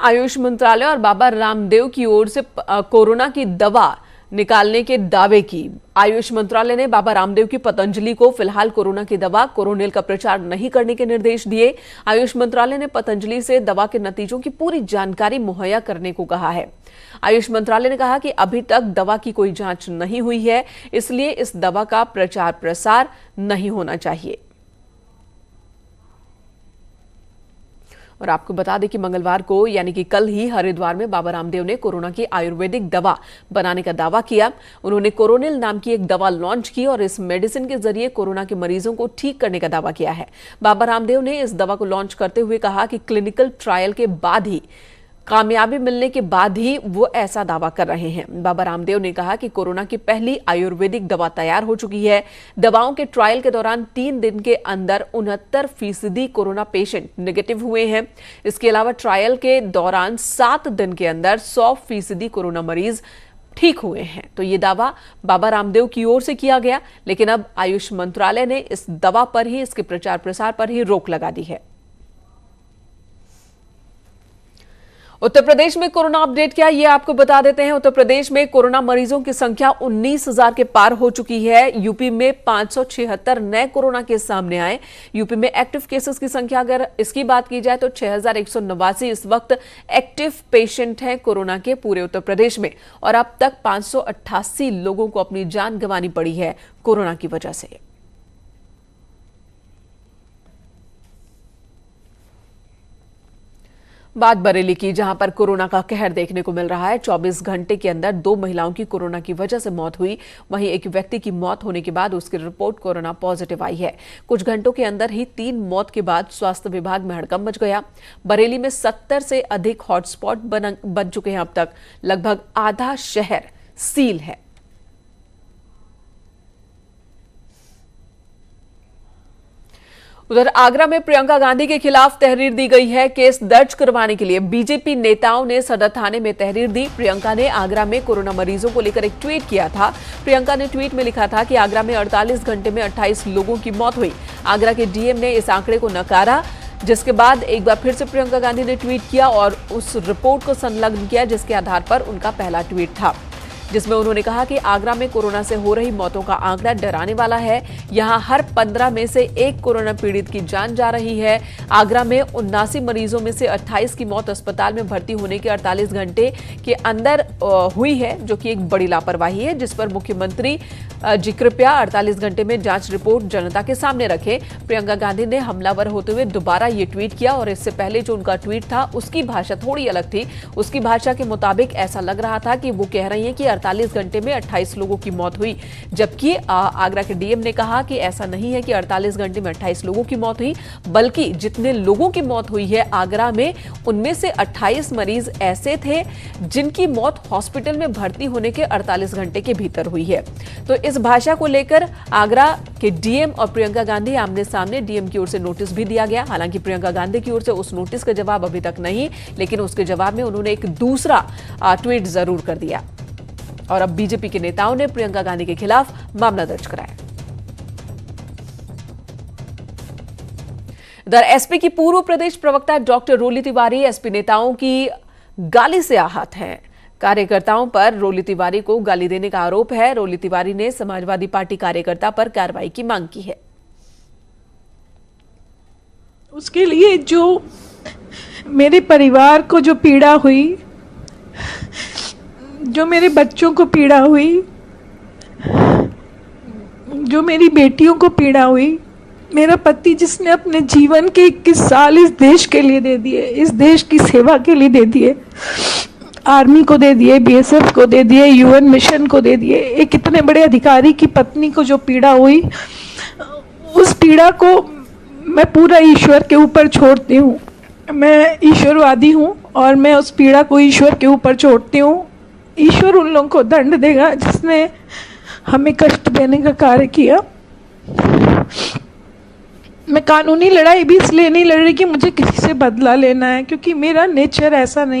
आयुष मंत्रालय और बाबा रामदेव की ओर से कोरोना की दवा निकालने के दावे की। आयुष मंत्रालय ने बाबा रामदेव की पतंजलि को फिलहाल कोरोना की दवा कोरोनिल का प्रचार नहीं करने के निर्देश दिए। आयुष मंत्रालय ने पतंजलि से दवा के नतीजों की पूरी जानकारी मुहैया करने को कहा है। आयुष मंत्रालय ने कहा कि अभी तक दवा की कोई जांच नहीं हुई है, इसलिए इस दवा का प्रचार प्रसार नहीं होना चाहिए। और आपको बता दें कि मंगलवार को यानी कि कल ही हरिद्वार में बाबा रामदेव ने कोरोना की आयुर्वेदिक दवा बनाने का दावा किया। उन्होंने कोरोनिल नाम की एक दवा लॉन्च की और इस मेडिसिन के जरिए कोरोना के मरीजों को ठीक करने का दावा किया है। बाबा रामदेव ने इस दवा को लॉन्च करते हुए कहा कि क्लिनिकल ट्रायल के बाद ही कामयाबी मिलने के बाद ही वो ऐसा दावा कर रहे हैं। बाबा रामदेव ने कहा कि कोरोना की पहली आयुर्वेदिक दवा तैयार हो चुकी है। दवाओं के ट्रायल के दौरान 3 दिन के अंदर 69% कोरोना पेशेंट नेगेटिव हुए हैं। इसके अलावा ट्रायल के दौरान 7 दिन के अंदर 100% कोरोना मरीज ठीक हुए हैं। तो ये दावा बाबा रामदेव की ओर से किया गया, लेकिन अब आयुष मंत्रालय ने इस दवा पर ही, इसके प्रचार प्रसार पर ही रोक लगा दी है। उत्तर प्रदेश में कोरोना अपडेट क्या, ये आपको बता देते हैं। उत्तर प्रदेश में कोरोना मरीजों की संख्या 19,000 के पार हो चुकी है। यूपी में 576 नए कोरोना केस सामने आए। यूपी में एक्टिव केसेस की संख्या अगर इसकी बात की जाए तो 6,189 इस वक्त एक्टिव पेशेंट हैं कोरोना के पूरे उत्तर प्रदेश में। और अब तक 588 लोगों को अपनी जान गंवानी पड़ी है कोरोना की वजह से। बात बरेली की, जहां पर कोरोना का कहर देखने को मिल रहा है। 24 घंटे के अंदर 2 महिलाओं की कोरोना की वजह से मौत हुई। वहीं एक व्यक्ति की मौत होने के बाद उसकी रिपोर्ट कोरोना पॉजिटिव आई है। कुछ घंटों के अंदर ही 3 मौत के बाद स्वास्थ्य विभाग में हड़कंप मच गया। बरेली में 70 से अधिक हॉटस्पॉट बन चुके हैं। अब तक लगभग आधा शहर सील है। उधर आगरा में प्रियंका गांधी के खिलाफ तहरीर दी गई है। केस दर्ज करवाने के लिए बीजेपी नेताओं ने सदर थाने में तहरीर दी। प्रियंका ने आगरा में कोरोना मरीजों को लेकर एक ट्वीट किया था। प्रियंका ने ट्वीट में लिखा था कि आगरा में 48 घंटे में 28 लोगों की मौत हुई। आगरा के डीएम ने इस आंकड़े को नकारा, जिसके बाद एक बार फिर से प्रियंका गांधी ने ट्वीट किया और उस रिपोर्ट को संलग्न किया जिसके आधार पर उनका पहला ट्वीट था, जिसमें उन्होंने कहा कि आगरा में कोरोना से हो रही मौतों का आंकड़ा डराने वाला है। यहां हर 15 में से 1 कोरोना पीड़ित की जान जा रही है। आगरा में 79 मरीजों में से 28 की मौत अस्पताल में भर्ती होने के 48 घंटे के अंदर हुई है, जो कि एक बड़ी लापरवाही है, जिस पर मुख्यमंत्री जी कृपया 48 घंटे में जांच रिपोर्ट जनता के सामने रखें। प्रियंका गांधी ने हमलावर होते हुए दोबारा ये ट्वीट किया और इससे पहले जो उनका ट्वीट था उसकी भाषा थोड़ी अलग थी। उसकी भाषा के मुताबिक ऐसा लग रहा था कि वो कह रही हैं कि 48 घंटे में 28 लोगों की मौत हुई, जबकि आगरा के डीएम ने कहा कि ऐसा नहीं है कि 48 घंटे में 28 लोगों की मौत हुई, बल्कि जितने लोगों की मौत हुई है आगरा में, उनमें से 28 मरीज ऐसे थे जिनकी मौत हॉस्पिटल में भर्ती होने के 48 घंटे के भीतर हुई है। तो इस भाषा को लेकर आगरा के डीएम और प्रियंका गांधी आमने सामने। डीएम की ओर से नोटिस भी दिया गया। हालांकि प्रियंका गांधी की ओर से उस नोटिस का जवाब अभी तक नहीं, लेकिन उसके जवाब में उन्होंने एक दूसरा ट्वीट जरूर कर दिया। और अब बीजेपी के नेताओं ने प्रियंका गांधी के खिलाफ मामला दर्ज कराया। इधर एसपी की पूर्व प्रदेश प्रवक्ता डॉक्टर रोली तिवारी एसपी नेताओं की गाली से आहत हैं। कार्यकर्ताओं पर रोली तिवारी को गाली देने का आरोप है। रोली तिवारी ने समाजवादी पार्टी कार्यकर्ता पर कार्रवाई की मांग की है। उसके लिए जो मेरे परिवार को जो पीड़ा हुई, जो मेरे बच्चों को पीड़ा हुई, जो मेरी बेटियों को पीड़ा हुई, मेरा पति जिसने अपने जीवन के 21 साल इस देश के लिए दे दिए, इस देश की सेवा के लिए दे दिए, आर्मी को दे दिए, बीएसएफ को दे दिए, यूएन मिशन को दे दिए, एक इतने बड़े अधिकारी की पत्नी को जो पीड़ा हुई, उस पीड़ा को मैं पूरा ईश्वर के ऊपर छोड़ती हूँ। मैं ईश्वरवादी हूँ और मैं उस पीड़ा को ईश्वर के ऊपर छोड़ती हूँ। ईश्वर उन लोगों को दंड देगा जिसने हमें कष्ट देने का कार्य किया। मैं कानूनी लड़ाई भी इसलिए नहीं लड़ रही कि मुझे किसी से बदला लेना है, क्योंकि मेरा नेचर ऐसा नहीं।